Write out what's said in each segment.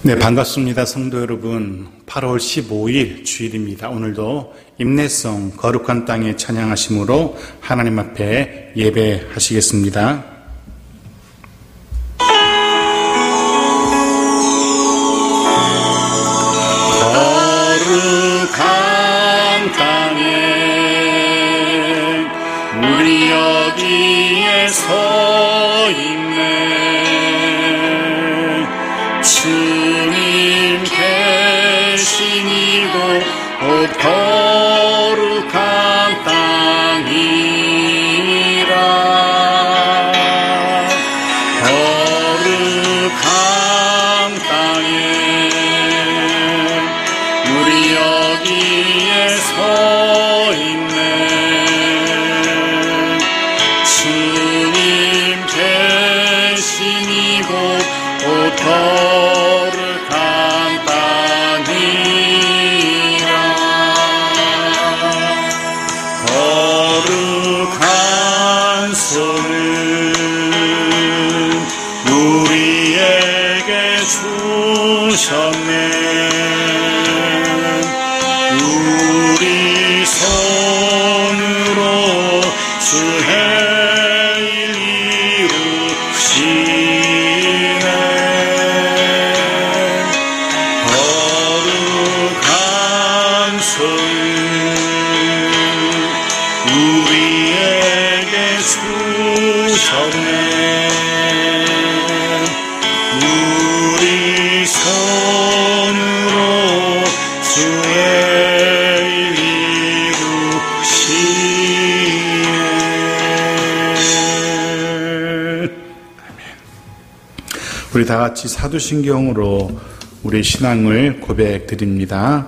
네, 반갑습니다. 성도 여러분. 8월 15일 주일입니다. 오늘도 임내성 거룩한 땅에 찬양하심으로 하나님 앞에 예배하시겠습니다. 거룩한 땅에 우리 여기에 서 있네. 주님 계신 이곳 곧 거룩한 땅이라. 거룩한 땅에 우리 여기에 서 있네. 주님 계신 이곳 곧 거룩한 땅이라. 거룩한 손을 우리에게 주셨네. 우리 손으로 주의 일 이루시네. 우리에게 주셨네. 우리 손으로 주의 일 이루시네. 우리 다 같이 사도신경으로 우리 신앙을 고백드립니다.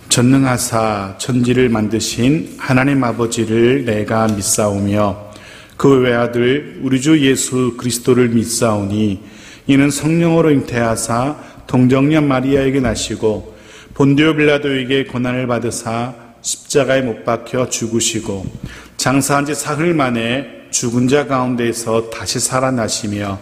전능하사 천지를 만드신 하나님 아버지를 내가 믿사오며 그 외아들 우리 주 예수 그리스도를 믿사오니 이는 성령으로 잉태하사 동정녀 마리아에게 나시고 본디오 빌라도에게 고난을 받으사 십자가에 못 박혀 죽으시고 장사한 지 사흘 만에 죽은 자 가운데에서 다시 살아나시며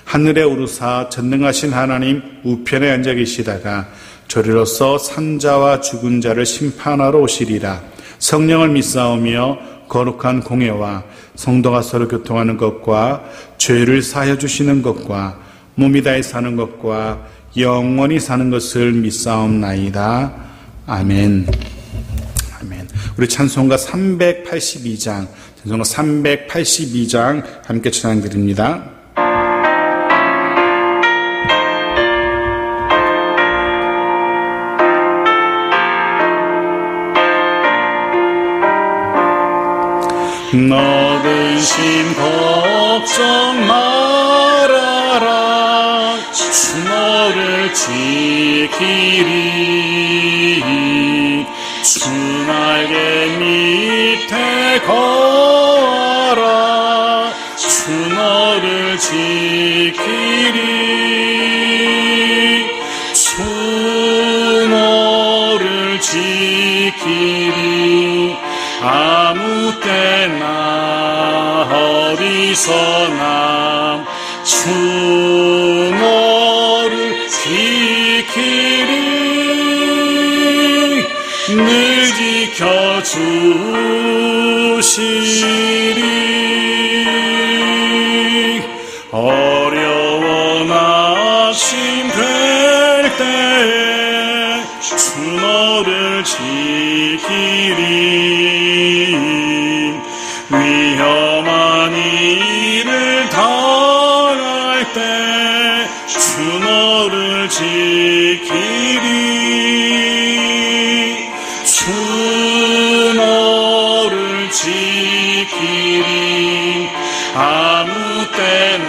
하늘에 오르사 전능하신 하나님 우편에 앉아 계시다가 저리로서 산자와 죽은 자를 심판하러 오시리라. 성령을 믿사오며 거룩한 공회와 성도가 서로 교통하는 것과 죄를 사하여 주시는 것과 몸이 다해 사는 것과 영원히 사는 것을 믿사옵나이다. 아멘. 아멘. 우리 찬송가 382장 함께 찬양드립니다. 너는 심 걱정 말아라. 주 너를 지키리. 주 날개 밑에 거하라. 주 너를 지키리. 주 너를 지키리. 아무 때나 어디서나 주 너를 지키리. 늘 지켜주시리. 어려워 낙심될 때에 주 너를 지키리. 위험한 일을 당할 때 주 너를 지키리. 주 너를 지키리. 아무 때나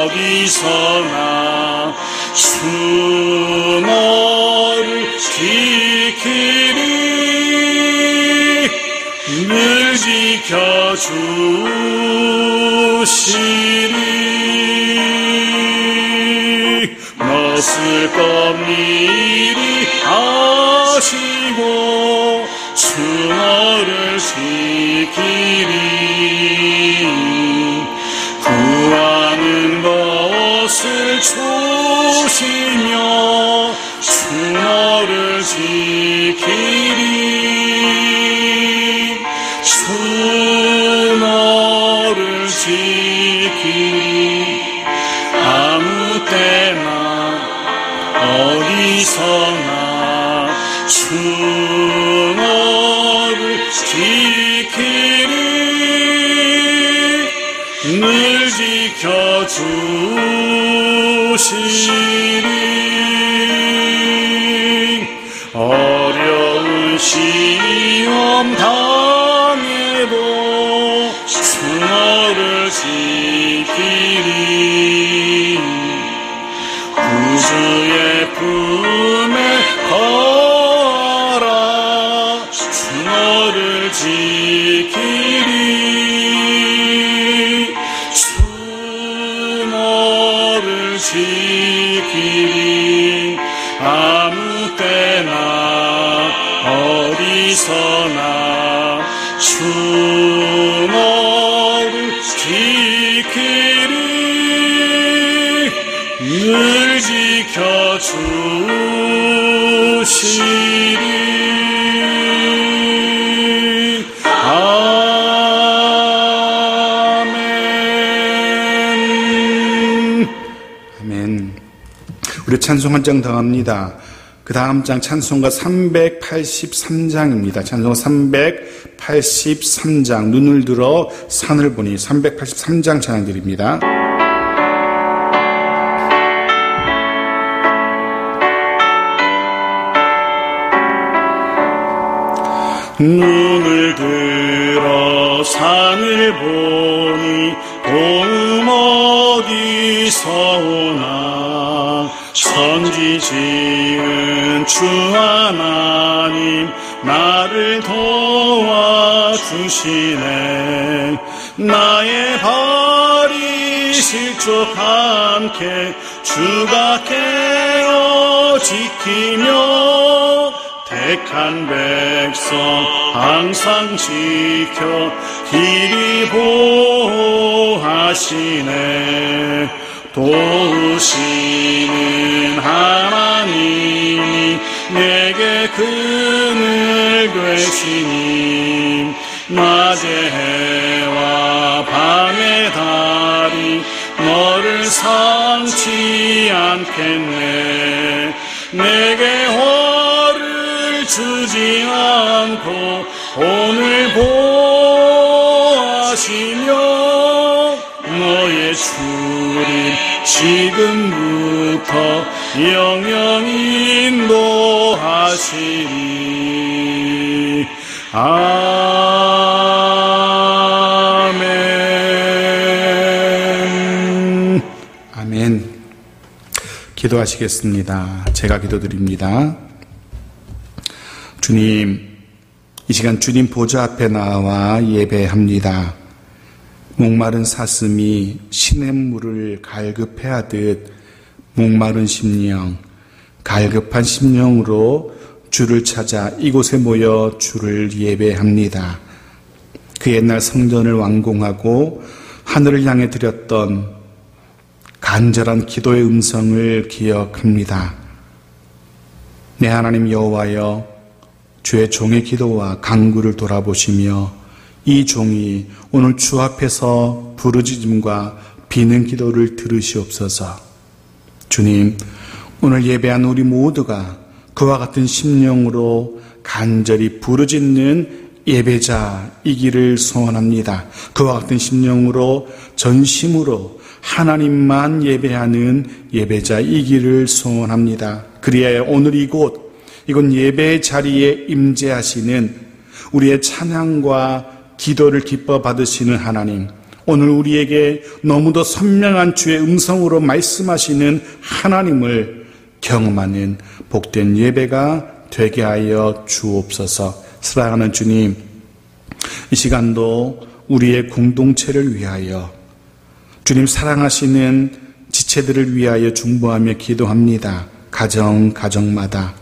어디서나 주 너를 지키리. 늘 지켜주시리. 너 쓸것 미리 아시고 주 너를 지키리. 구하는 것 것을 주시며 주 너를 지키리 주 너를 지키리 아무 때나 어디서나 주 너를 지키리 늘 지켜주시리 어려운 시험 당해도 주 너를 지키리 구주의 품에 거하라 주 너를 지키리 주 너를 지키리 아무 때나 어디서나 주 너를 지키리 늘 지켜주시리 아멘. 아멘. 우리 찬송 한 장 더 합니다. 그 다음 장 찬송가 383장입니다. 찬송가 383장 눈을 들어 산을 보니 383장 찬양 드립니다. 눈을 들어 산을 보니 도움 어디서 오나 천지 지은 주 하나님 나를 도와주시네 나의 발이 실족함께 주가 깨어 지키며 택한 백성 항상 지켜 길이 보호하시네 도우시는 하나님이 내게 그늘 되시니 낮의 해와 밤의 달이 너를 상치 않겠네 내게 화를 주지 않고 오늘 보호하시며 너의 주님 지금부터 영영히 인도하시리 아멘. 아멘. 기도하시겠습니다. 제가 기도드립니다. 주님, 이 시간 주님 보좌 앞에 나와 예배합니다. 목마른 사슴이 시냇물을 갈급해하듯 목마른 심령, 갈급한 심령으로 주를 찾아 이곳에 모여 주를 예배합니다. 그 옛날 성전을 완공하고 하늘을 향해 드렸던 간절한 기도의 음성을 기억합니다. 내 하나님 여호와여, 주의 종의 기도와 간구를 돌아보시며 이 종이 오늘 주 앞에서 부르짖음과 비는 기도를 들으시옵소서. 주님, 오늘 예배한 우리 모두가 그와 같은 심령으로 간절히 부르짖는 예배자이기를 소원합니다. 그와 같은 심령으로 전심으로 하나님만 예배하는 예배자이기를 소원합니다. 그리하여 오늘 이곳 예배의 자리에 임재하시는 우리의 찬양과 기도를 기뻐 받으시는 하나님, 오늘 우리에게 너무도 선명한 주의 음성으로 말씀하시는 하나님을 경험하는 복된 예배가 되게 하여 주옵소서. 사랑하는 주님, 이 시간도 우리의 공동체를 위하여, 주님 사랑하시는 지체들을 위하여 중보하며 기도합니다. 가정마다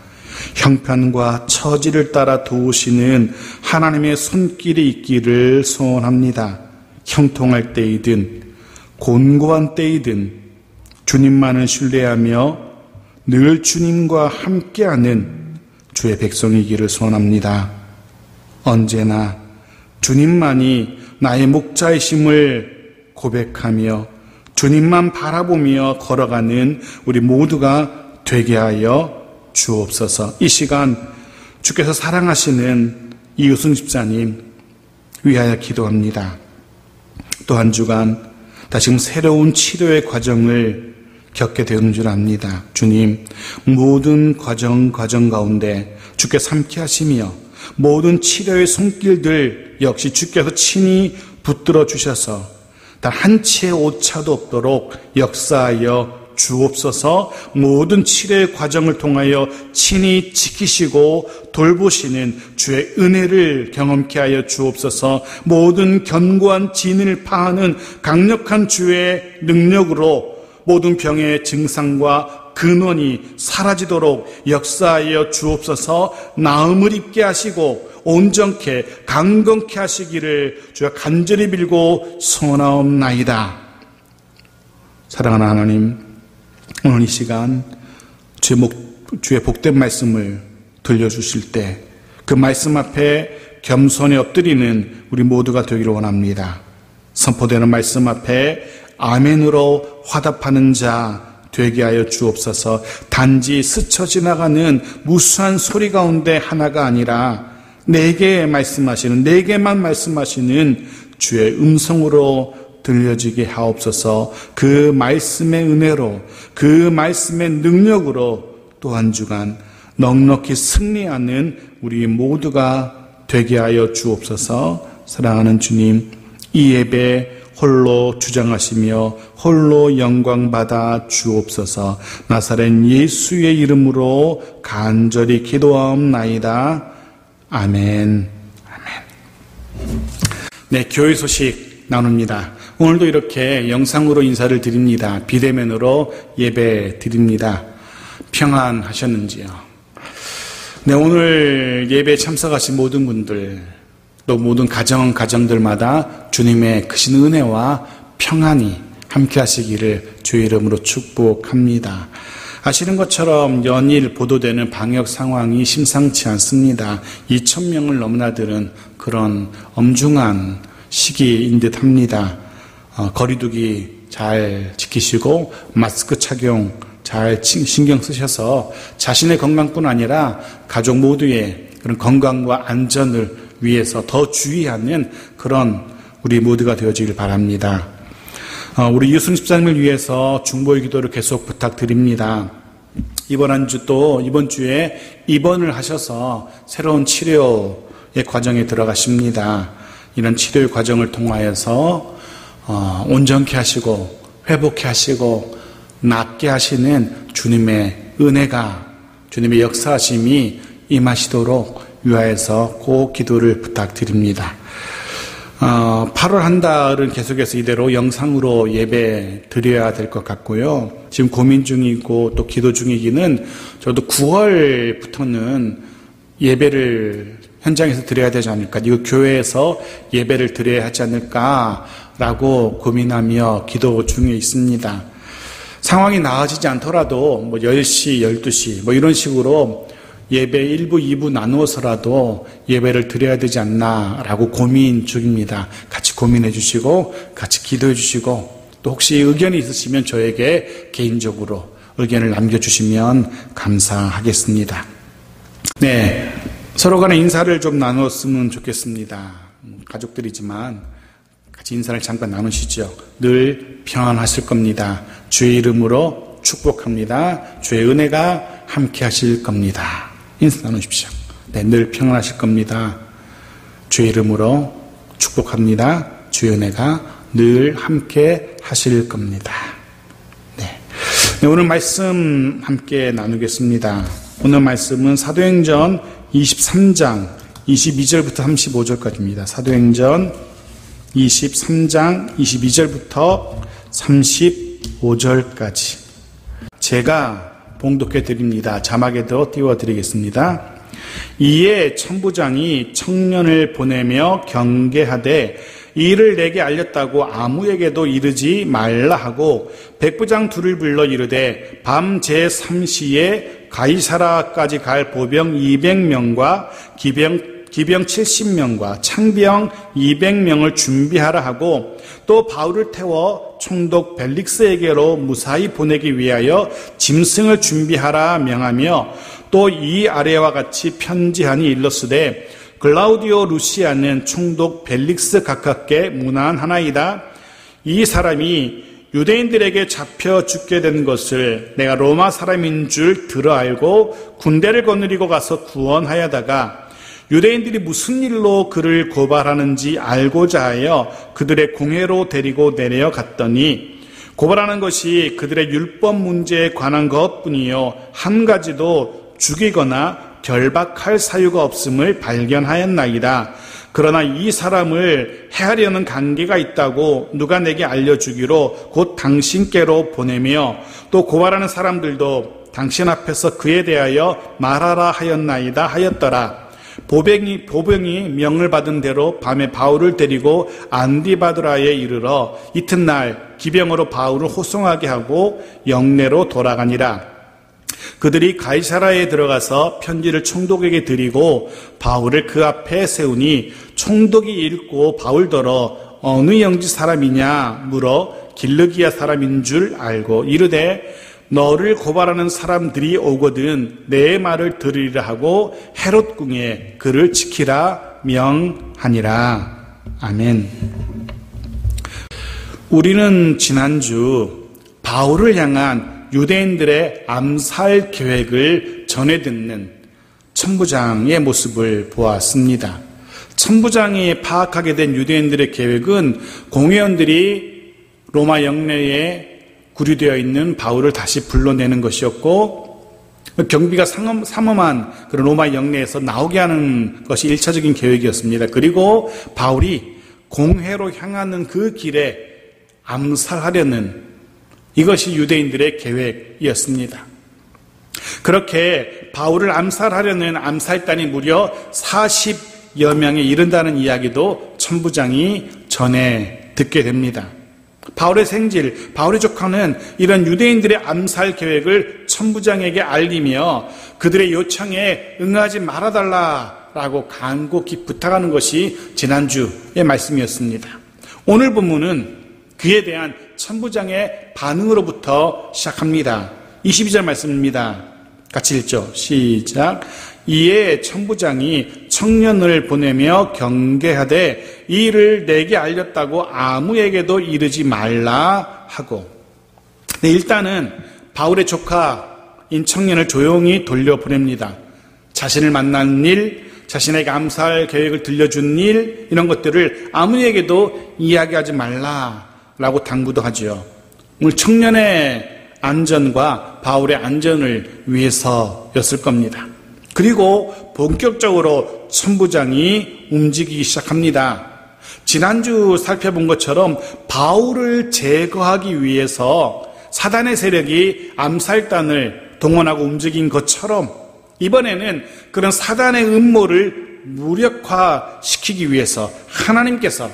형편과 처지를 따라 도우시는 하나님의 손길이 있기를 소원합니다. 형통할 때이든 곤고한 때이든 주님만을 신뢰하며 늘 주님과 함께하는 주의 백성이기를 소원합니다. 언제나 주님만이 나의 목자이심을 고백하며 주님만 바라보며 걸어가는 우리 모두가 되게 하여 주옵소서. 이 시간 주께서 사랑하시는 이우승 집사님 위하여 기도합니다. 또 한 주간 다시금 새로운 치료의 과정을 겪게 되는 줄 압니다. 주님, 모든 과정 가운데 주께서 함께 하시며 모든 치료의 손길들 역시 주께서 친히 붙들어 주셔서 단 한 치의 오차도 없도록 역사하여 주옵소서. 모든 치료의 과정을 통하여 친히 지키시고 돌보시는 주의 은혜를 경험케 하여 주옵소서. 모든 견고한 진을 파하는 강력한 주의 능력으로 모든 병의 증상과 근원이 사라지도록 역사하여 주옵소서. 나음을 입게 하시고 온전케 강건케 하시기를 주여 간절히 빌고 소원하옵나이다. 사랑하는 하나님, 오늘 이 시간 주의 복된 말씀을 들려주실 때 그 말씀 앞에 겸손히 엎드리는 우리 모두가 되기를 원합니다. 선포되는 말씀 앞에 아멘으로 화답하는 자 되게 하여 주옵소서. 단지 스쳐 지나가는 무수한 소리 가운데 하나가 아니라 내게만 말씀하시는 주의 음성으로 들려지게 하옵소서. 그 말씀의 은혜로, 그 말씀의 능력으로 또 한 주간 넉넉히 승리하는 우리 모두가 되게 하여 주옵소서. 사랑하는 주님, 이 예배 홀로 주장하시며 홀로 영광받아 주옵소서. 나사렛 예수의 이름으로 간절히 기도하옵나이다. 아멘. 네, 교회 소식 나눕니다. 오늘도 이렇게 영상으로 인사를 드립니다. 비대면으로 예배 드립니다. 평안하셨는지요? 네, 오늘 예배에 참석하신 모든 분들, 또 모든 가정들마다 주님의 크신 은혜와 평안이 함께 하시기를 주의 이름으로 축복합니다. 아시는 것처럼 연일 보도되는 방역 상황이 심상치 않습니다. 2,000명을 넘나드는 그런 엄중한 시기인 듯 합니다. 거리두기 잘 지키시고 마스크 착용 잘 신경 쓰셔서 자신의 건강뿐 아니라 가족 모두의 그런 건강과 안전을 위해서 더 주의하는 그런 우리 모두가 되어지길 바랍니다. 우리 이우승 집사님을 위해서 중보의 기도를 계속 부탁드립니다. 이번 주에 입원을 하셔서 새로운 치료의 과정에 들어가십니다. 이런 치료의 과정을 통하여서 온전케 하시고 회복케 하시고 낫게 하시는 주님의 은혜가, 주님의 역사하심이 임하시도록 위하여서 꼭 기도를 부탁드립니다. 8월 한 달은 계속해서 이대로 영상으로 예배 드려야 될 것 같고요. 지금 고민 중이고 또 기도 중이기는 저도 9월부터는 예배를 현장에서 드려야 되지 않을까, 이거 교회에서 예배를 드려야 하지 않을까라고 고민하며 기도 중에 있습니다. 상황이 나아지지 않더라도 10시, 12시 이런 식으로 예배 1부, 2부 나누어서라도 예배를 드려야 되지 않나라고 고민 중입니다. 같이 고민해 주시고 같이 기도해 주시고 또 혹시 의견이 있으시면 저에게 개인적으로 의견을 남겨주시면 감사하겠습니다. 네, 서로 간에 인사를 좀 나눴으면 좋겠습니다. 가족들이지만 같이 인사를 잠깐 나누시죠. 늘 평안하실 겁니다. 주의 이름으로 축복합니다. 주의 은혜가 함께 하실 겁니다. 인사 나누십시오. 네, 늘 평안하실 겁니다. 주의 이름으로 축복합니다. 주의 은혜가 늘 함께 하실 겁니다. 네, 오늘 말씀 함께 나누겠습니다. 오늘 말씀은 사도행전 23장 22절부터 35절까지입니다. 사도행전 23장 22절부터 35절까지 제가 봉독해 드립니다. 자막에도 띄워드리겠습니다. 이에 천부장이 청년을 보내며 경계하되 이 일을 내게 알렸다고 아무에게도 이르지 말라 하고 백부장 둘을 불러 이르되 밤 제3시에 가이사라까지 갈 보병 200명과 기병 70명과 창병 200명을 준비하라 하고 또 바울을 태워 총독 벨릭스에게로 무사히 보내기 위하여 짐승을 준비하라 명하며 또 이 아래와 같이 편지하니 일렀으되 글라우디오 루시아는 총독 벨릭스 가깝게 문안하나이다. 이 사람이 유대인들에게 잡혀 죽게 된 것을 내가 로마 사람인 줄 들어 알고 군대를 거느리고 가서 구원하여다가 유대인들이 무슨 일로 그를 고발하는지 알고자 하여 그들의 공회로 데리고 내려갔더니 고발하는 것이 그들의 율법 문제에 관한 것뿐이요 한 가지도 죽이거나 결박할 사유가 없음을 발견하였나이다. 그러나 이 사람을 해하려는 관계가 있다고 누가 내게 알려주기로 곧 당신께로 보내며 또 고발하는 사람들도 당신 앞에서 그에 대하여 말하라 하였나이다 하였더라. 보병이 명을 받은 대로 밤에 바울을 데리고 안디바드라에 이르러 이튿날 기병으로 바울을 호송하게 하고 영내로 돌아가니라. 그들이 가이사라에 들어가서 편지를 총독에게 드리고 바울을 그 앞에 세우니 총독이 읽고 바울더러 어느 영지 사람이냐 물어 길르기아 사람인 줄 알고 이르되 너를 고발하는 사람들이 오거든 내 말을 들으리라 하고 헤롯 궁에 그를 지키라 명하니라. 아멘. 우리는 지난주 바울을 향한 유대인들의 암살 계획을 전해 듣는 천부장의 모습을 보았습니다. 천부장이 파악하게 된 유대인들의 계획은 공회원들이 로마 영내에 구류되어 있는 바울을 다시 불러내는 것이었고 경비가 삼엄한 그런 로마 영내에서 나오게 하는 것이 1차적인 계획이었습니다. 그리고 바울이 공회로 향하는 그 길에 암살하려는 이것이 유대인들의 계획이었습니다. 그렇게 바울을 암살하려는 암살단이 무려 40여 명에 이른다는 이야기도 천부장이 전해 듣게 됩니다. 바울의 생질, 바울의 조카는 이런 유대인들의 암살 계획을 천부장에게 알리며 그들의 요청에 응하지 말아달라라고 간곡히 부탁하는 것이 지난주의 말씀이었습니다. 오늘 본문은 그에 대한 천부장의 반응으로부터 시작합니다. 22절 말씀입니다. 같이 읽죠. 시작. 이에 천부장이 청년을 보내며 경계하되 이 일을 내게 알렸다고 아무에게도 이르지 말라 하고 일단은 바울의 조카인 청년을 조용히 돌려보냅니다. 자신을 만난 일, 자신에게 암살 계획을 들려준 일 이런 것들을 아무에게도 이야기하지 말라라고 당부도 하죠. 오늘 청년의 안전과 바울의 안전을 위해서였을 겁니다. 그리고 본격적으로 천부장이 움직이기 시작합니다. 지난주 살펴본 것처럼 바울을 제거하기 위해서 사단의 세력이 암살단을 동원하고 움직인 것처럼 이번에는 그런 사단의 음모를 무력화시키기 위해서 하나님께서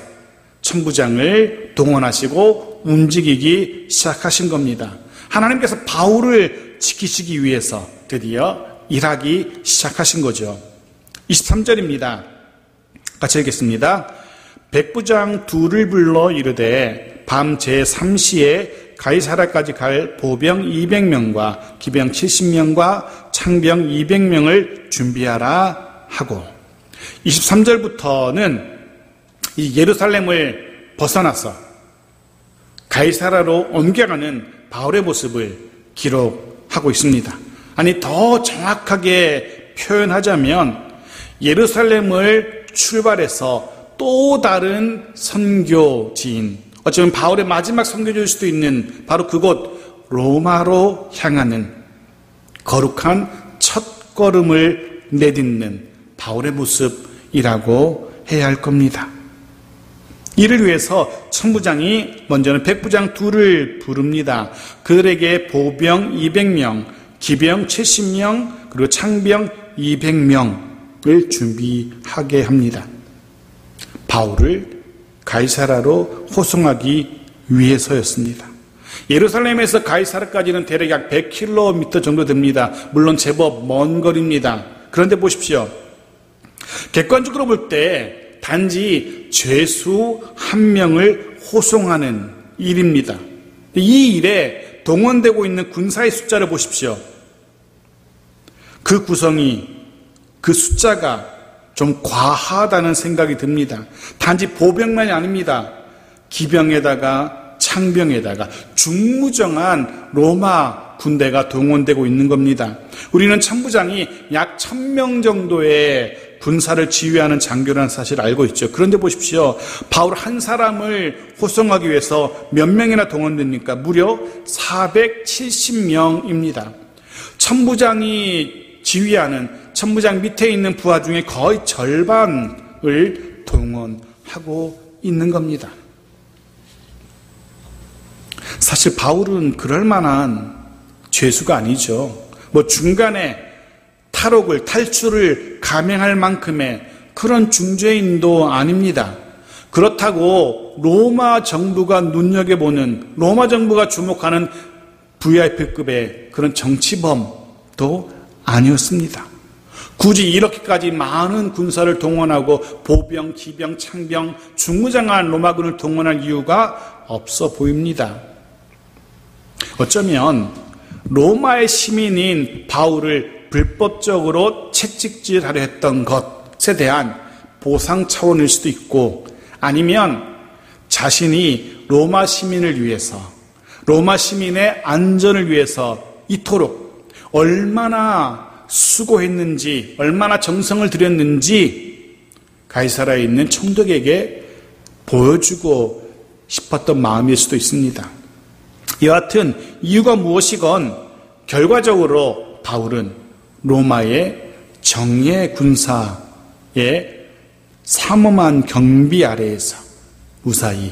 천부장을 동원하시고 움직이기 시작하신 겁니다. 하나님께서 바울을 지키시기 위해서 드디어 일하기 시작하신 거죠. 23절입니다. 같이 읽겠습니다. 백부장 둘을 불러 이르되 밤 제3시에 가이사라까지 갈 보병 200명과 기병 70명과 창병 200명을 준비하라 하고 23절부터는 이 예루살렘을 벗어나서 가이사라로 옮겨가는 바울의 모습을 기록하고 있습니다. 아니 더 정확하게 표현하자면 예루살렘을 출발해서 또 다른 선교지인 어쩌면 바울의 마지막 선교지일 수도 있는 바로 그곳 로마로 향하는 거룩한 첫 걸음을 내딛는 바울의 모습이라고 해야 할 겁니다. 이를 위해서 천부장이 먼저는 백부장 둘을 부릅니다. 그들에게 보병 200명, 기병 70명, 그리고 창병 200명을 준비하게 합니다. 바울을 가이사라로 호송하기 위해서였습니다. 예루살렘에서 가이사라까지는 대략 약 100km 정도 됩니다. 물론 제법 먼 거리입니다. 그런데 보십시오. 객관적으로 볼 때 단지 죄수 한 명을 호송하는 일입니다. 이 일에 동원되고 있는 군사의 숫자를 보십시오. 그 구성이, 그 숫자가 좀 과하다는 생각이 듭니다. 단지 보병만이 아닙니다. 기병에다가 창병에다가 중무정한 로마 군대가 동원되고 있는 겁니다. 우리는 천부장이 약 1000명 정도의 군사를 지휘하는 장교라는 사실을 알고 있죠. 그런데 보십시오. 바울 한 사람을 호송하기 위해서 몇 명이나 동원됩니까? 무려 470명입니다. 천부장이 지휘하는, 천부장 밑에 있는 부하 중에 거의 절반을 동원하고 있는 겁니다. 사실 바울은 그럴 만한 죄수가 아니죠. 중간에 탈출을 감행할 만큼의 그런 중죄인도 아닙니다. 그렇다고 로마 정부가 눈여겨보는, 로마 정부가 주목하는 VIP급의 그런 정치범도 아니었습니다. 굳이 이렇게까지 많은 군사를 동원하고 보병, 기병, 창병, 중무장한 로마군을 동원할 이유가 없어 보입니다. 어쩌면 로마의 시민인 바울을 불법적으로 채찍질하려 했던 것에 대한 보상 차원일 수도 있고, 아니면 자신이 로마 시민을 위해서, 로마 시민의 안전을 위해서 이토록 얼마나 수고했는지, 얼마나 정성을 들였는지 가이사라에 있는 총독에게 보여주고 싶었던 마음일 수도 있습니다. 여하튼 이유가 무엇이건 결과적으로 바울은 로마의 정예 군사의 삼엄한 경비 아래에서 무사히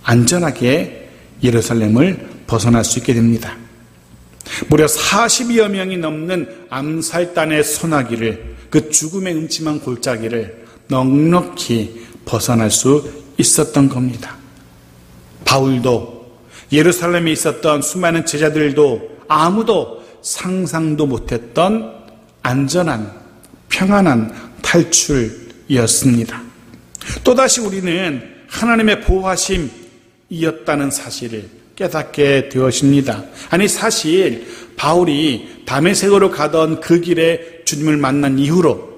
안전하게 예루살렘을 벗어날 수 있게 됩니다. 무려 40여 명이 넘는 암살단의 소나기를, 그 죽음의 음침한 골짜기를 넉넉히 벗어날 수 있었던 겁니다. 바울도, 예루살렘에 있었던 수많은 제자들도 아무도 상상도 못했던 안전한, 평안한 탈출이었습니다. 또다시 우리는 하나님의 보호하심이었다는 사실을 깨닫게 되었습니다. 아니, 사실 바울이 다메섹으로 가던 그 길에 주님을 만난 이후로,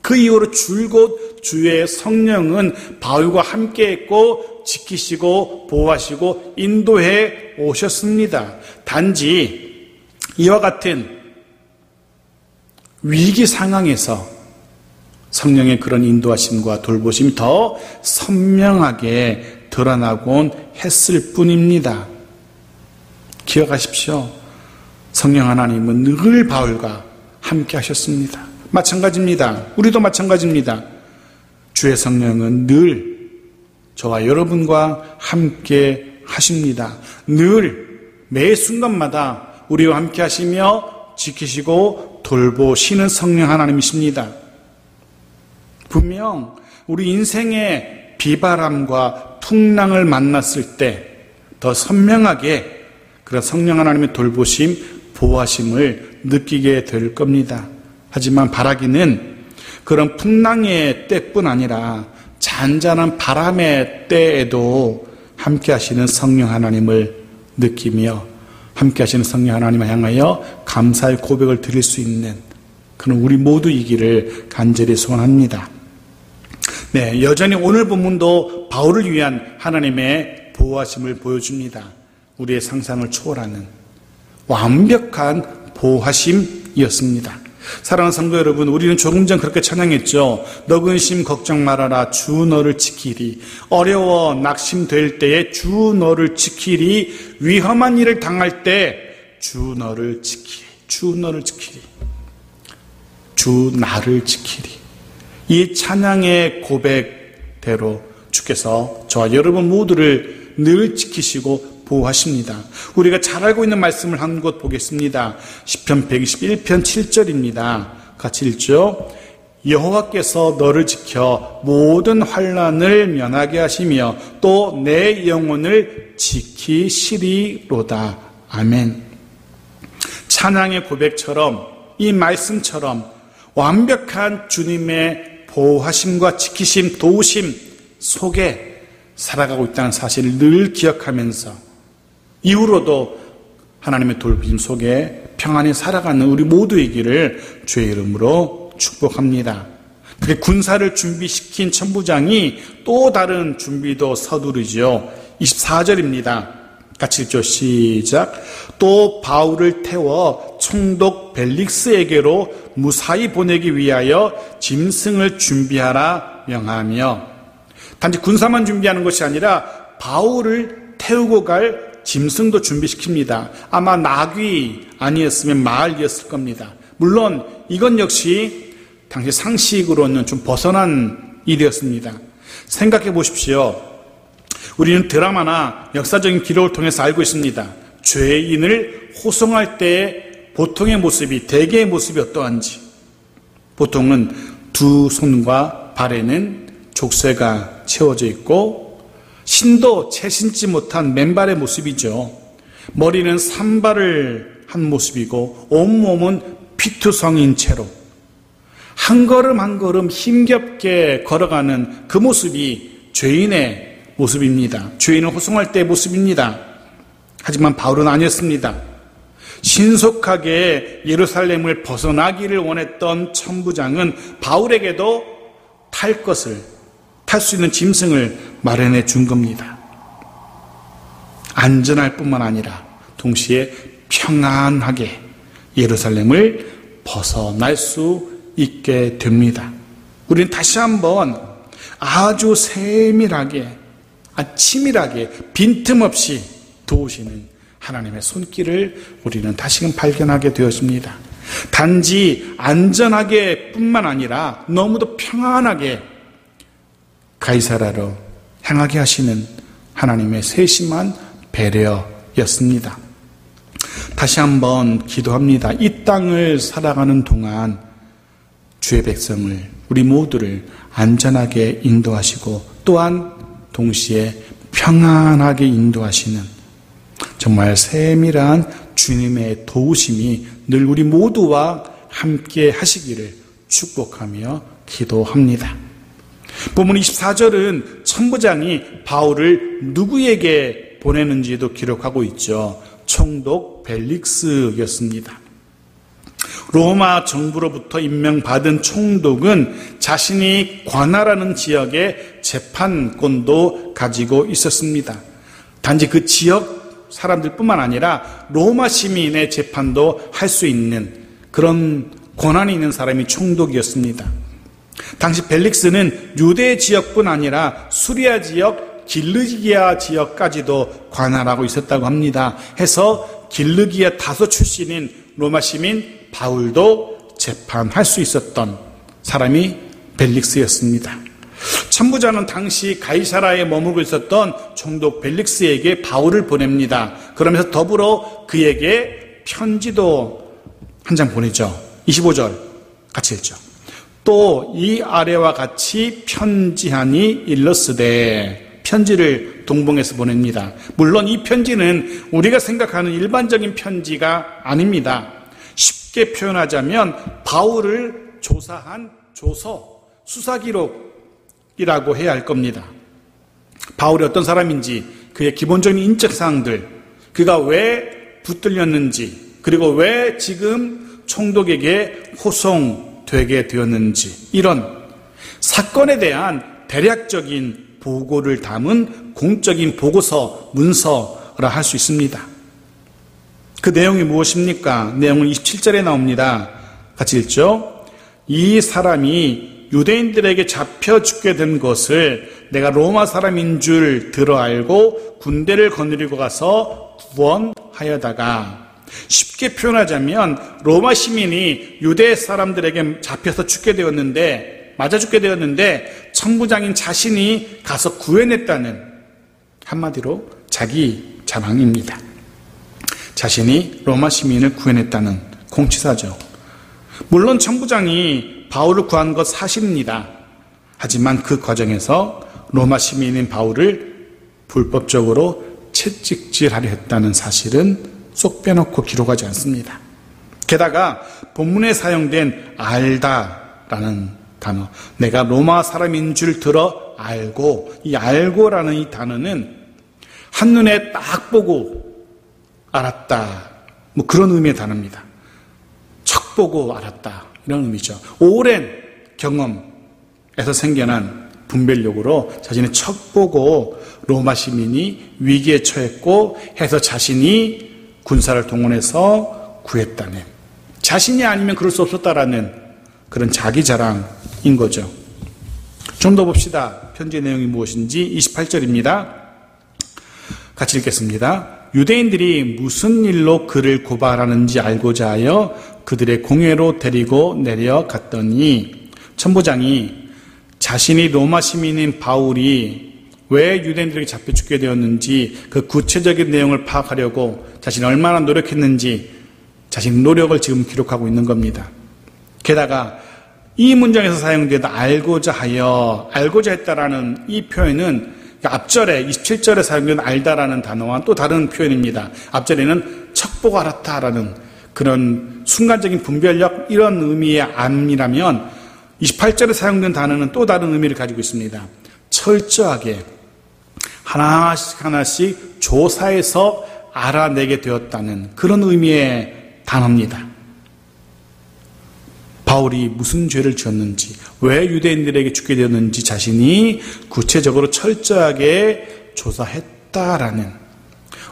그 이후로 줄곧 주의 성령은 바울과 함께했고 지키시고 보호하시고 인도해 오셨습니다. 단지 이와 같은 위기 상황에서 성령의 그런 인도하심과 돌보심이 더 선명하게 드러나곤 했을 뿐입니다. 기억하십시오. 성령 하나님은 늘 바울과 함께 하셨습니다. 마찬가지입니다. 우리도 마찬가지입니다. 주의 성령은 늘 저와 여러분과 함께 하십니다. 늘 매 순간마다 우리와 함께 하시며 지키시고 돌보시는 성령 하나님이십니다. 분명 우리 인생의 비바람과 풍랑을 만났을 때 더 선명하게 그런 성령 하나님의 돌보심, 보호하심을 느끼게 될 겁니다. 하지만 바라기는 그런 풍랑의 때뿐 아니라 잔잔한 바람의 때에도 함께 하시는 성령 하나님을 느끼며 함께 하시는 성령 하나님을 향하여 감사의 고백을 드릴 수 있는 그런 우리 모두이기를 간절히 소원합니다. 네, 여전히 오늘 본문도 바울을 위한 하나님의 보호하심을 보여줍니다. 우리의 상상을 초월하는 완벽한 보호하심이었습니다. 사랑하는 성도 여러분, 우리는 조금 전 그렇게 찬양했죠. 너 근심 걱정 말아라, 주 너를 지키리. 어려워 낙심될 때에 주 너를 지키리. 위험한 일을 당할 때 주 너를 지키리. 주 너를 지키리. 주 나를 지키리. 이 찬양의 고백대로 주께서 저와 여러분 모두를 늘 지키시고 보호하십니다. 우리가 잘 알고 있는 말씀을 한 곳 보겠습니다. 시편 121편 7절입니다. 같이 읽죠. 여호와께서 너를 지켜 모든 환난을 면하게 하시며 또 내 영혼을 지키시리로다. 아멘. 찬양의 고백처럼 이 말씀처럼 완벽한 주님의 보호하심과 지키심, 도우심 속에 살아가고 있다는 사실을 늘 기억하면서 이후로도 하나님의 돌봄 속에 평안히 살아가는 우리 모두이기를 주의 이름으로 축복합니다. 그렇게 군사를 준비시킨 천부장이 또 다른 준비도 서두르죠. 24절입니다. 같이 읽죠. 시작. 또 바울을 태워 총독 벨릭스에게로 무사히 보내기 위하여 짐승을 준비하라 명하며, 단지 군사만 준비하는 것이 아니라 바울을 태우고 갈 짐승도 준비시킵니다. 아마 나귀 아니었으면 말이었을 겁니다. 물론 이건 역시 당시 상식으로는 좀 벗어난 일이었습니다. 생각해 보십시오. 우리는 드라마나 역사적인 기록을 통해서 알고 있습니다. 죄인을 호송할 때의 보통의 모습이, 대개의 모습이 어떠한지. 보통은 두 손과 발에는 족쇄가 채워져 있고 신도 채 신지 못한 맨발의 모습이죠. 머리는 산발을 한 모습이고 온몸은 피투성인 채로 한 걸음 한 걸음 힘겹게 걸어가는 그 모습이 죄인의 모습입니다. 죄인을 호송할 때의 모습입니다. 하지만 바울은 아니었습니다. 신속하게 예루살렘을 벗어나기를 원했던 천부장은 바울에게도 탈 수 있는 짐승을 마련해 준 겁니다. 안전할 뿐만 아니라 동시에 평안하게 예루살렘을 벗어날 수 있게 됩니다. 우리는 다시 한번 아주 세밀하게, 치밀하게, 빈틈없이 도우시는 하나님의 손길을 우리는 다시금 발견하게 되었습니다. 단지 안전하게 뿐만 아니라 너무도 평안하게 가이사라로 향하게 하시는 하나님의 세심한 배려였습니다. 다시 한번 기도합니다. 이 땅을 살아가는 동안 주의 백성을, 우리 모두를 안전하게 인도하시고 또한 동시에 평안하게 인도하시는 정말 세밀한 주님의 도우심이 늘 우리 모두와 함께 하시기를 축복하며 기도합니다. 본문 24절은 천부장이 바울을 누구에게 보내는지도 기록하고 있죠. 총독 벨릭스였습니다. 로마 정부로부터 임명받은 총독은 자신이 관할하는 지역의 재판권도 가지고 있었습니다. 단지 그 지역 사람들뿐만 아니라 로마 시민의 재판도 할 수 있는 그런 권한이 있는 사람이 총독이었습니다. 당시 벨릭스는 유대 지역뿐 아니라 수리아 지역, 길르기아 지역까지도 관할하고 있었다고 합니다. 해서 길르기아 다소 출신인 로마 시민 바울도 재판할 수 있었던 사람이 벨릭스였습니다. 천부장은 당시 가이사라에 머물고 있었던 총독 벨릭스에게 바울을 보냅니다. 그러면서 더불어 그에게 편지도 한 장 보내죠. 25절 같이 읽죠. 또 이 아래와 같이 편지하니 일러스되, 편지를 동봉해서 보냅니다. 물론 이 편지는 우리가 생각하는 일반적인 편지가 아닙니다. 쉽게 표현하자면 바울을 조사한 조서, 수사기록이라고 해야 할 겁니다. 바울이 어떤 사람인지, 그의 기본적인 인적사항들, 그가 왜 붙들렸는지, 그리고 왜 지금 총독에게 호송되게 되었는지, 이런 사건에 대한 대략적인 보고를 담은 공적인 보고서, 문서라 할 수 있습니다. 그 내용이 무엇입니까? 내용은 27절에 나옵니다. 같이 읽죠. 이 사람이 유대인들에게 잡혀 죽게 된 것을 내가 로마 사람인 줄 들어 알고 군대를 거느리고 가서 구원하여다가, 쉽게 표현하자면 로마 시민이 유대 사람들에게 잡혀서 죽게 되었는데, 맞아 죽게 되었는데 천부장인 자신이 가서 구해냈다는, 한마디로 자기 자랑입니다. 자신이 로마 시민을 구해냈다는 공치사죠. 물론 천부장이 바울을 구한 것 사실입니다. 하지만 그 과정에서 로마 시민인 바울을 불법적으로 채찍질하려 했다는 사실은 쏙 빼놓고 기록하지 않습니다. 게다가 본문에 사용된 알다라는 단어, 내가 로마 사람인 줄 들어 알고, 이 알고라는 이 단어는 한눈에 딱 보고 알았다, 뭐 그런 의미의 단어입니다. 척 보고 알았다, 이런 의미죠. 오랜 경험에서 생겨난 분별력으로 자신의 척 보고 로마 시민이 위기에 처했고 해서 자신이 군사를 동원해서 구했다는, 자신이 아니면 그럴 수 없었다라는 그런 자기 자랑인 거죠. 좀 더 봅시다. 편지의 내용이 무엇인지. 28절입니다. 같이 읽겠습니다. 유대인들이 무슨 일로 그를 고발하는지 알고자 하여 그들의 공회로 데리고 내려갔더니 천부장이 자신이 로마 시민인 바울이 왜 유대인들에게 잡혀 죽게 되었는지 그 구체적인 내용을 파악하려고 자신이 얼마나 노력했는지 자신의 노력을 지금 기록하고 있는 겁니다. 게다가 이 문장에서 사용된 알고자 하여, 알고자 했다라는 이 표현은 앞절에 27절에 사용된 알다라는 단어와 또 다른 표현입니다. 앞절에는 척보고 알았다라는 그런 순간적인 분별력, 이런 의미의 암이라면 28절에 사용된 단어는 또 다른 의미를 가지고 있습니다. 철저하게 하나씩 하나씩 조사해서 알아내게 되었다는 그런 의미의 단어입니다. 바울이 무슨 죄를 지었는지, 왜 유대인들에게 죽게 되었는지 자신이 구체적으로 철저하게 조사했다라는,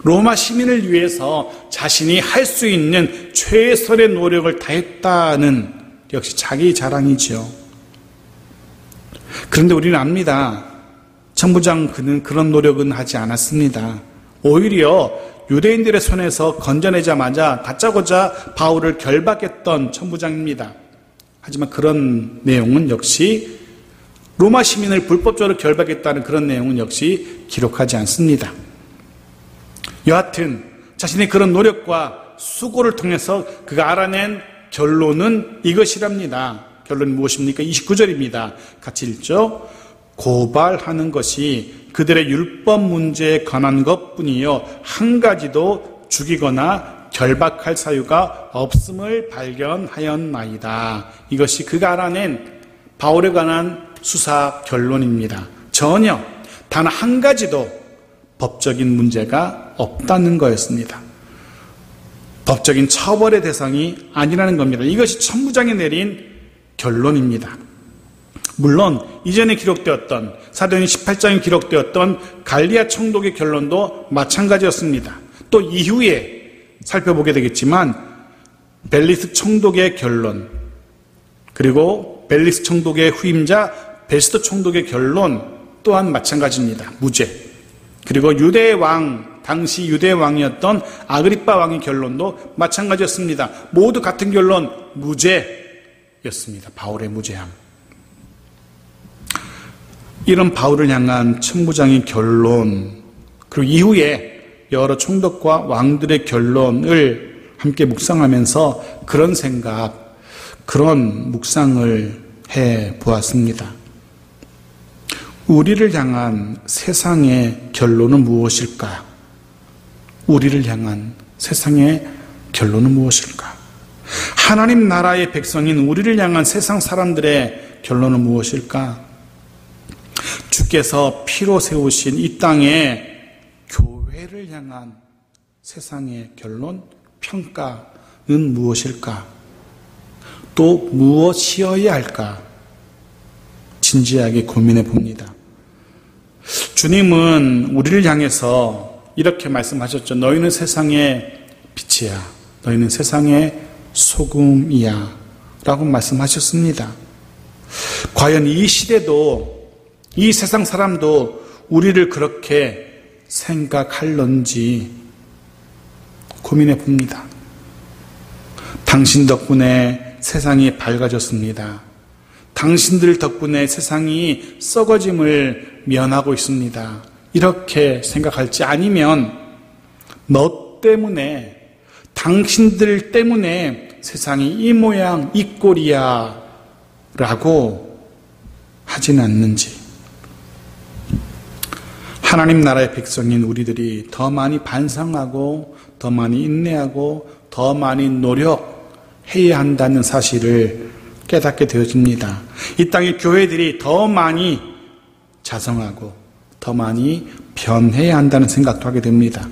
로마 시민을 위해서 자신이 할 수 있는 최선의 노력을 다했다는, 역시 자기 자랑이지요. 그런데 우리는 압니다. 천부장 그는 그런 노력은 하지 않았습니다. 오히려 유대인들의 손에서 건져내자마자 다짜고짜 바울을 결박했던 천부장입니다. 하지만 그런 내용은 역시 로마 시민을 불법적으로 결박했다는 그런 내용은 역시 기록하지 않습니다. 여하튼 자신의 그런 노력과 수고를 통해서 그가 알아낸 결론은 이것이랍니다. 결론이 무엇입니까? 29절입니다. 같이 읽죠. 고발하는 것이 그들의 율법 문제에 관한 것뿐이요 한 가지도 죽이거나 결박할 사유가 없음을 발견하였나이다. 이것이 그가 알아낸 바울에 관한 수사 결론입니다. 전혀 단 한 가지도 법적인 문제가 없다는 거였습니다. 법적인 처벌의 대상이 아니라는 겁니다. 이것이 천부장이 내린 결론입니다. 물론 이전에 기록되었던 사도행전 18장에 기록되었던 갈리아 총독의 결론도 마찬가지였습니다. 또 이후에 살펴보게 되겠지만 벨리스 총독의 결론, 그리고 벨리스 총독의 후임자 베스토 총독의 결론 또한 마찬가지입니다. 무죄. 그리고 유대 왕, 당시 유대 왕이었던 아그리빠 왕의 결론도 마찬가지였습니다. 모두 같은 결론, 무죄였습니다. 바울의 무죄함. 이런 바울을 향한 천부장의 결론, 그리고 이후에 여러 총독과 왕들의 결론을 함께 묵상하면서 그런 생각, 그런 묵상을 해 보았습니다. 우리를 향한 세상의 결론은 무엇일까? 우리를 향한 세상의 결론은 무엇일까? 하나님 나라의 백성인 우리를 향한 세상 사람들의 결론은 무엇일까? 주께서 피로 세우신 이 땅에 교회를 향한 세상의 결론, 평가는 무엇일까? 또 무엇이어야 할까? 진지하게 고민해 봅니다. 주님은 우리를 향해서 이렇게 말씀하셨죠. 너희는 세상의 빛이야. 너희는 세상의 소금이야. 라고 말씀하셨습니다. 과연 이 시대도, 이 세상 사람도 우리를 그렇게 생각할런지 고민해 봅니다. 당신 덕분에 세상이 밝아졌습니다. 당신들 덕분에 세상이 썩어짐을 면하고 있습니다. 이렇게 생각할지, 아니면 너 때문에, 당신들 때문에 세상이 이 모양 이 꼴이야 라고 하진 않는지. 하나님 나라의 백성인 우리들이 더 많이 반성하고 더 많이 인내하고 더 많이 노력해야 한다는 사실을 깨닫게 되어집니다. 이 땅의 교회들이 더 많이 자성하고 더 많이 변해야 한다는 생각도 하게 됩니다.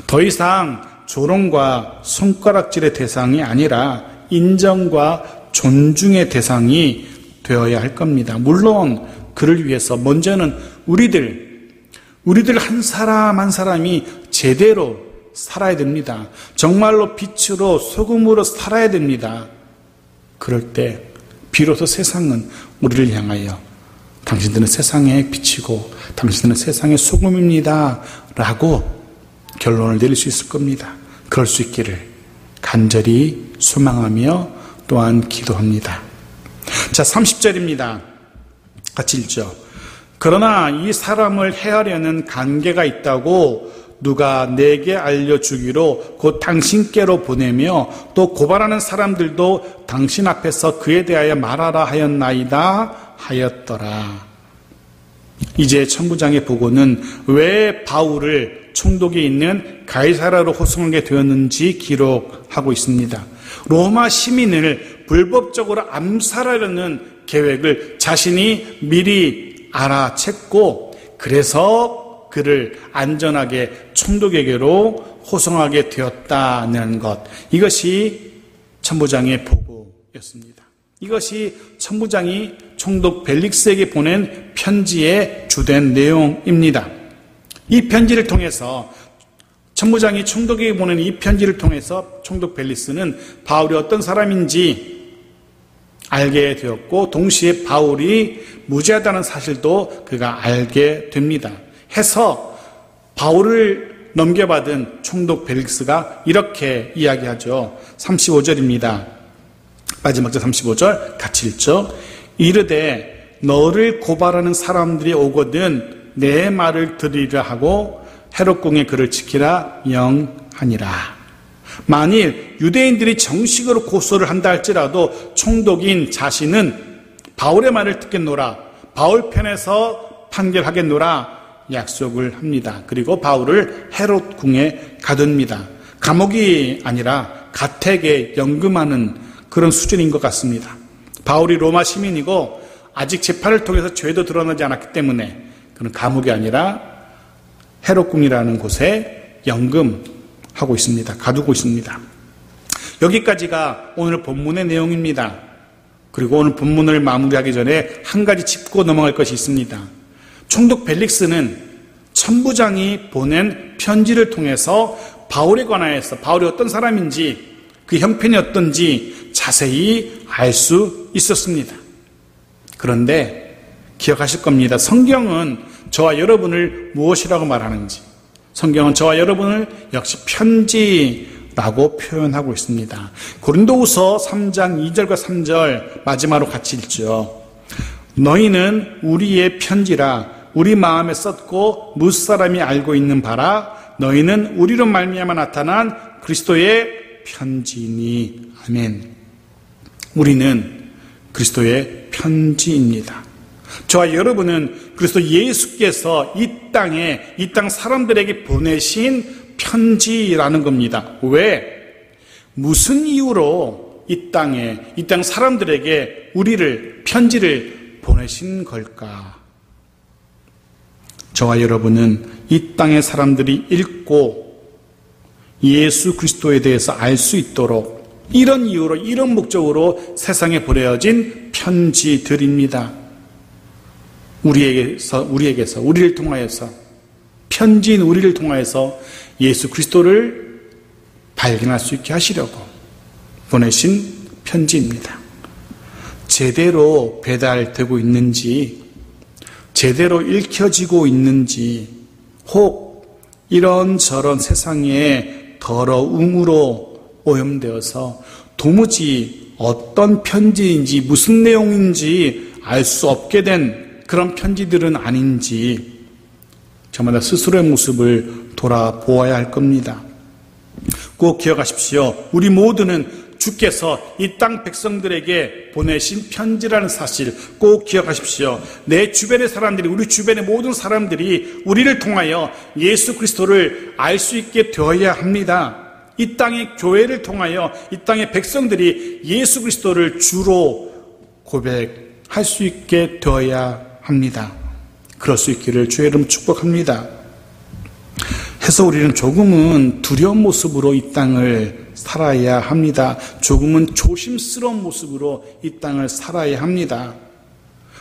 더 이상 조롱과 손가락질의 대상이 아니라 인정과 존중의 대상이 되어야 할 겁니다. 물론 그를 위해서 먼저는 우리들 한 사람 한 사람이 제대로 살아야 됩니다. 정말로 빛으로 소금으로 살아야 됩니다. 그럴 때 비로소 세상은 우리를 향하여 당신들은 세상의 빛이고 당신들은 세상의 소금입니다 라고 결론을 내릴 수 있을 겁니다. 그럴 수 있기를 간절히 소망하며 또한 기도합니다. 자, 30절입니다. 같이 읽죠. 그러나 이 사람을 해하려는 관계가 있다고 누가 내게 알려주기로 곧 당신께로 보내며 또 고발하는 사람들도 당신 앞에서 그에 대하여 말하라 하였나이다 하였더라. 이제 천부장의 보고는 왜 바울을 총독이 있는 가이사라로 호송하게 되었는지 기록하고 있습니다. 로마 시민을 불법적으로 암살하려는 계획을 자신이 미리 알아챘고 그래서 그를 안전하게 총독에게로 호송하게 되었다는 것, 이것이 천부장의 보고였습니다. 이것이 천부장이 총독 벨릭스에게 보낸 편지의 주된 내용입니다. 이 편지를 통해서 천부장이 총독에게 보낸 이 편지를 통해서 총독 벨릭스는 바울이 어떤 사람인지 알게 되었고 동시에 바울이 무죄하다는 사실도 그가 알게 됩니다. 해서 바울을 넘겨받은 총독 벨릭스가 이렇게 이야기하죠. 35절입니다. 마지막 절 35절 같이 읽죠. 이르되 너를 고발하는 사람들이 오거든 내 말을 들으리라 하고 헤롯궁에 그를 지키라 명하니라. 만일 유대인들이 정식으로 고소를 한다 할지라도 총독인 자신은 바울의 말을 듣겠노라, 바울 편에서 판결하겠노라 약속을 합니다. 그리고 바울을 헤롯궁에 가둡니다. 감옥이 아니라 가택에 연금하는 그런 수준인 것 같습니다. 바울이 로마 시민이고 아직 재판을 통해서 죄도 드러나지 않았기 때문에 그는 감옥이 아니라 헤롯궁이라는 곳에 연금하고 있습니다. 가두고 있습니다. 여기까지가 오늘 본문의 내용입니다. 그리고 오늘 본문을 마무리하기 전에 한 가지 짚고 넘어갈 것이 있습니다. 총독 벨릭스는 천부장이 보낸 편지를 통해서 바울에 관하여서 바울이 어떤 사람인지 그 형편이 어떤지 자세히 알 수 있었습니다. 그런데 기억하실 겁니다. 성경은 저와 여러분을 무엇이라고 말하는지, 성경은 저와 여러분을 역시 편지라고 표현하고 있습니다. 고린도후서 3장 2절과 3절 마지막으로 같이 읽죠. 너희는 우리의 편지라 우리 마음에 썼고 무사람이 알고 있는 바라 너희는 우리로 말미암아 나타난 그리스도의 편지니. 아멘. 우리는 그리스도의 편지입니다. 저와 여러분은 그리스도 예수께서 이 땅 사람들에게 보내신 편지라는 겁니다. 왜? 무슨 이유로 이 땅 사람들에게 편지를 보내신 걸까? 저와 여러분은 이 땅의 사람들이 읽고 예수 그리스도에 대해서 알 수 있도록 이런 이유로, 이런 목적으로 세상에 보내어진 편지들입니다. 우리를 통하여서, 편지인 우리를 통하여서 예수 그리스도를 발견할 수 있게 하시려고 보내신 편지입니다. 제대로 배달되고 있는지, 제대로 읽혀지고 있는지, 혹 이런저런 세상의 더러움으로 오염되어서 도무지 어떤 편지인지 무슨 내용인지 알 수 없게 된 그런 편지들은 아닌지 저마다 스스로의 모습을 돌아보아야 할 겁니다. 꼭 기억하십시오. 우리 모두는 주께서 이 땅 백성들에게 보내신 편지라는 사실 꼭 기억하십시오. 내 주변의 사람들이, 우리 주변의 모든 사람들이 우리를 통하여 예수 그리스도를 알 수 있게 되어야 합니다. 이 땅의 교회를 통하여 이 땅의 백성들이 예수 그리스도를 주로 고백할 수 있게 되어야 합니다. 그럴 수 있기를 주의 이름 축복합니다. 해서 우리는 조금은 두려운 모습으로 이 땅을 살아야 합니다. 조금은 조심스러운 모습으로 이 땅을 살아야 합니다.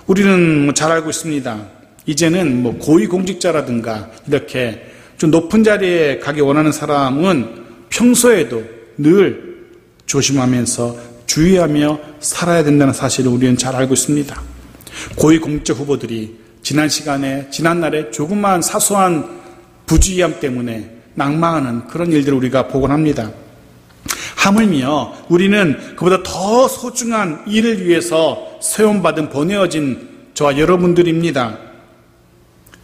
우리는 잘 알고 있습니다. 이제는 고위공직자라든가 이렇게 좀 높은 자리에 가기 원하는 사람은 평소에도 늘 조심하면서 주의하며 살아야 된다는 사실을 우리는 잘 알고 있습니다. 고위공직자 후보들이 지난날에 조그마한 사소한 부주의함 때문에 낙마하는 그런 일들을 우리가 보곤 합니다. 하물며 우리는 그보다 더 소중한 일을 위해서 세움받은 보내어진 저와 여러분들입니다.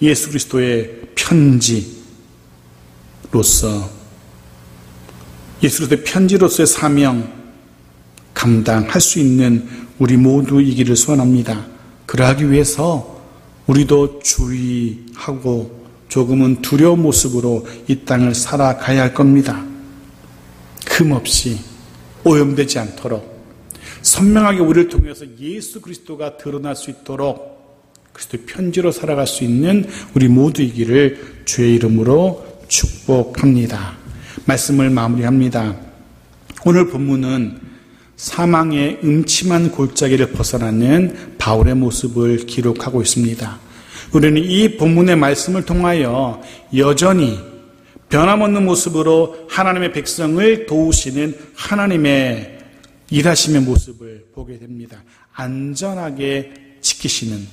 예수 그리스도의 편지로서의 사명 감당할 수 있는 우리 모두이기를 소원합니다. 그러하기 위해서 우리도 주의하고 조금은 두려운 모습으로 이 땅을 살아가야 할 겁니다. 흠없이 오염되지 않도록 선명하게 우리를 통해서 예수 그리스도가 드러날 수 있도록 그리스도의 편지로 살아갈 수 있는 우리 모두이기를 주의 이름으로 축복합니다. 말씀을 마무리합니다. 오늘 본문은 사망의 음침한 골짜기를 벗어나는 바울의 모습을 기록하고 있습니다. 우리는 이 본문의 말씀을 통하여 여전히 변함없는 모습으로 하나님의 백성을 도우시는 하나님의 일하심의 모습을 보게 됩니다. 안전하게 지키시는,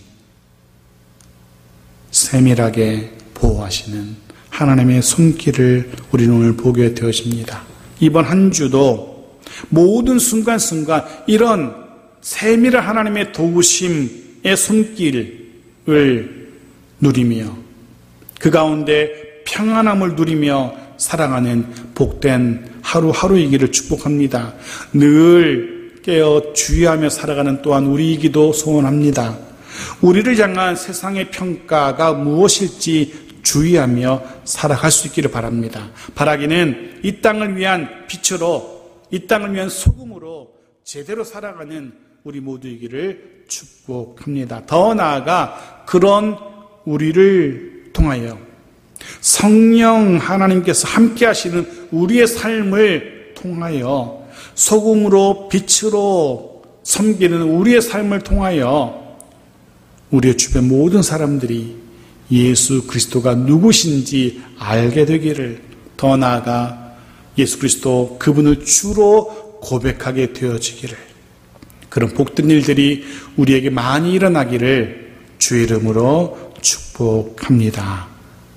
세밀하게 보호하시는 하나님의 손길을 우리는 오늘 보게 되어집니다. 이번 한 주도 모든 순간순간 이런 세밀한 하나님의 도우심의 손길을 누리며 그 가운데 평안함을 누리며 살아가는 복된 하루하루이기를 축복합니다. 늘 깨어 주의하며 살아가는 또한 우리이기도 소원합니다. 우리를 향한 세상의 평가가 무엇일지 주의하며 살아갈 수 있기를 바랍니다. 바라기는 이 땅을 위한 빛으로, 이 땅을 위한 소금으로 제대로 살아가는 우리 모두이기를 축복합니다. 더 나아가 그런 우리를 통하여 성령 하나님께서 함께 하시는 우리의 삶을 통하여 소금으로 빛으로 섬기는 우리의 삶을 통하여 우리의 주변 모든 사람들이 예수 그리스도가 누구신지 알게 되기를, 더 나아가 예수 그리스도 그분을 주로 고백하게 되어지기를, 그런 복된 일들이 우리에게 많이 일어나기를 주의 이름으로 축복합니다.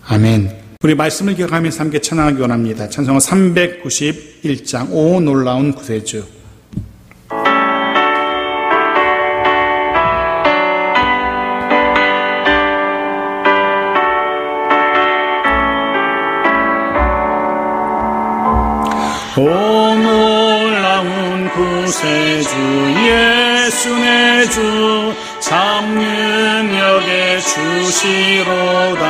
아멘. 우리 말씀을 기억하면서 함께 찬양하기 원합니다. 찬송가 391장 오 놀라운 구세주. 오 놀라운 구세주 예수 내 주 참 능력의 주시로다.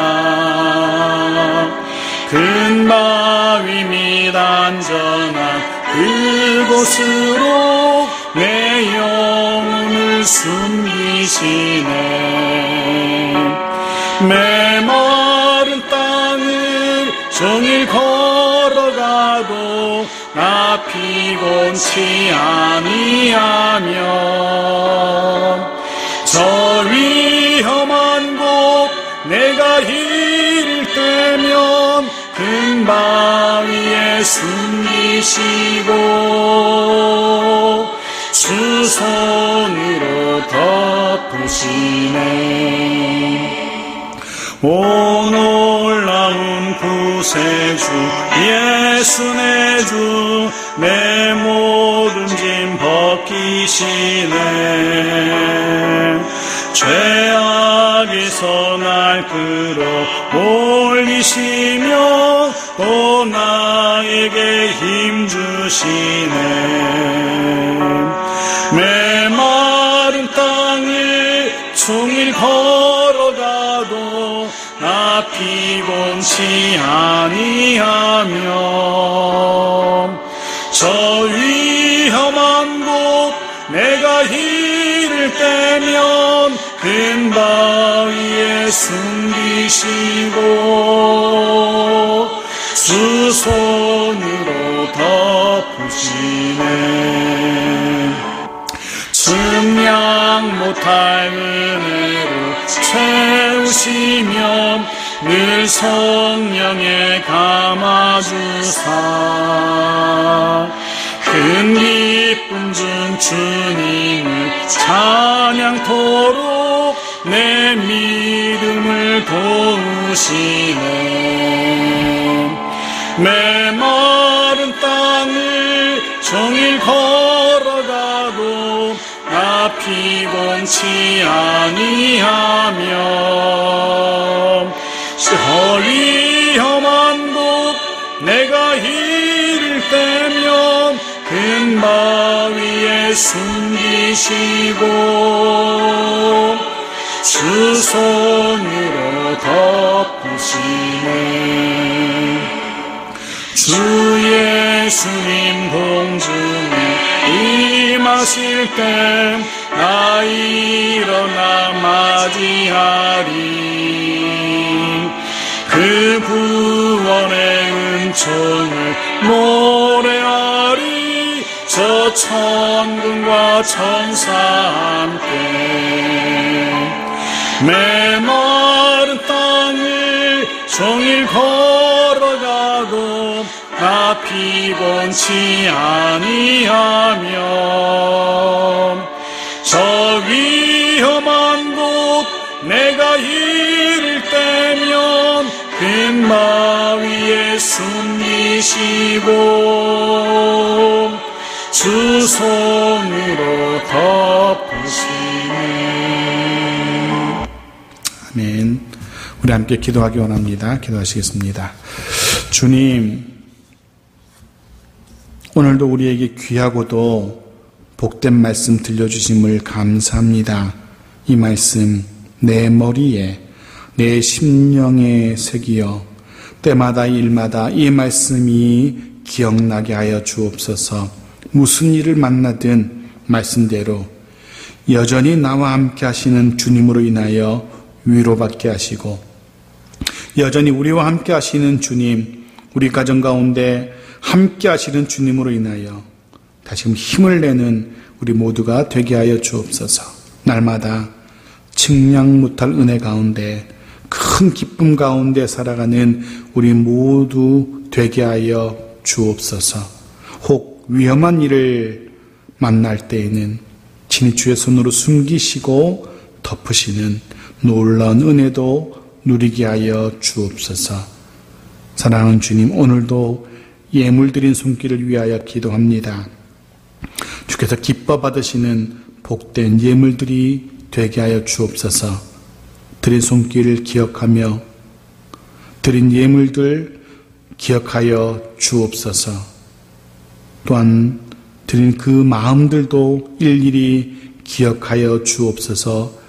큰 바위 및 안전한 그곳으로 내 영혼을 숨기시네. 메마른 땅을 종일 걸어가도 나 피곤치 아니하며 저 위험한 곳 내가 이를 때면 큰 바위에 숨기시고 주 손으로 덮으시네. 오 놀라운 구세주 예수 내 주 내 모든 짐 벗기시네. 죄악에서 날 끌어 올리시며 또 나에게 힘 주시네. 주시네. 메마른 땅을 종일 걸어가도 나 피곤치 아니하며 저 위험한 곳 내가 이를 때면 큰 바위에 숨기시고 두 손으로 덮으시네. 측량 못할 은혜로 채우시며 늘 성령에 감아주사 큰 기쁨 중 주님을 찬양토록 내 믿음을 도우시네. 메마른 땅을 종일 걸어가도 나 피곤치 아니하며 저 위험한 곳 내가 이를 때면 큰 바위에 숨기시고 주 손으로 덮으시네. 주 예수님 공중에 임하실 때 나 일어나 맞이하리. 그 구원의 은총을 노래하리. 저 천군과 천사 함께 메마른 땅을 종일 걸어가도 나 피곤치 아니하며 저 위험한 곳 내가 이를 때면 큰 바위에 숨기시고 주 손으로 덮으시네. 아멘. 우리 함께 기도하기 원합니다. 기도하시겠습니다. 주님, 오늘도 우리에게 귀하고도 복된 말씀 들려주심을 감사합니다. 이 말씀 내 머리에 내 심령에 새기어 때마다 일마다 이 말씀이 기억나게 하여 주옵소서. 무슨 일을 만나든 말씀대로 여전히 나와 함께 하시는 주님으로 인하여 위로받게 하시고 여전히 우리와 함께 하시는 주님, 우리 가정 가운데 함께 하시는 주님으로 인하여 다시금 힘을 내는 우리 모두가 되게 하여 주옵소서. 날마다 측량 못할 은혜 가운데 큰 기쁨 가운데 살아가는 우리 모두 되게 하여 주옵소서. 혹 위험한 일을 만날 때에는 친히 주의 손으로 숨기시고 덮으시는 놀라운 은혜도 누리게 하여 주옵소서. 사랑하는 주님, 오늘도 예물 드린 손길을 위하여 기도합니다. 주께서 기뻐 받으시는 복된 예물들이 되게 하여 주옵소서. 드린 손길을 기억하며 드린 예물들 기억하여 주옵소서. 또한 드린 그 마음들도 일일이 기억하여 주옵소서.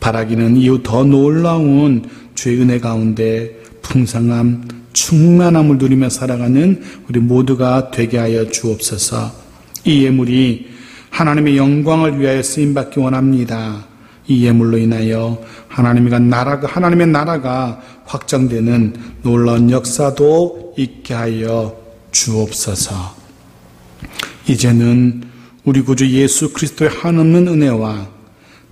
바라기는 이후 더 놀라운 주의 은혜 가운데 풍성함, 충만함을 누리며 살아가는 우리 모두가 되게 하여 주옵소서. 이 예물이 하나님의 영광을 위하여 쓰임받기 원합니다. 이 예물로 인하여 하나님의 나라가 확장되는 놀라운 역사도 있게 하여 주옵소서. 이제는 우리 구주 예수 그리스도의 한없는 은혜와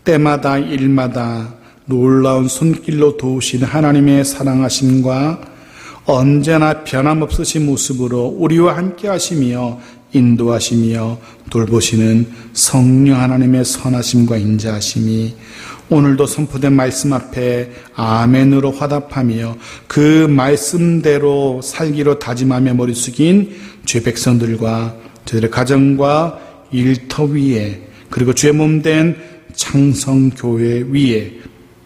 때마다 일마다 놀라운 손길로 도우시는 하나님의 사랑하심과 언제나 변함없으신 모습으로 우리와 함께 하시며 인도하시며 돌보시는 성령 하나님의 선하심과 인자하심이 오늘도 선포된 말씀 앞에 아멘으로 화답하며 그 말씀대로 살기로 다짐하며 머리 숙인 주의 백성들과 저들의 가정과 일터 위에 그리고 주의 몸된 창성교회 위에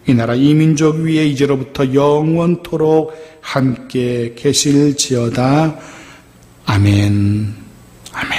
이 나라 이 민족 위에 이제로부터 영원토록 함께 계실지어다. 아멘. 아멘.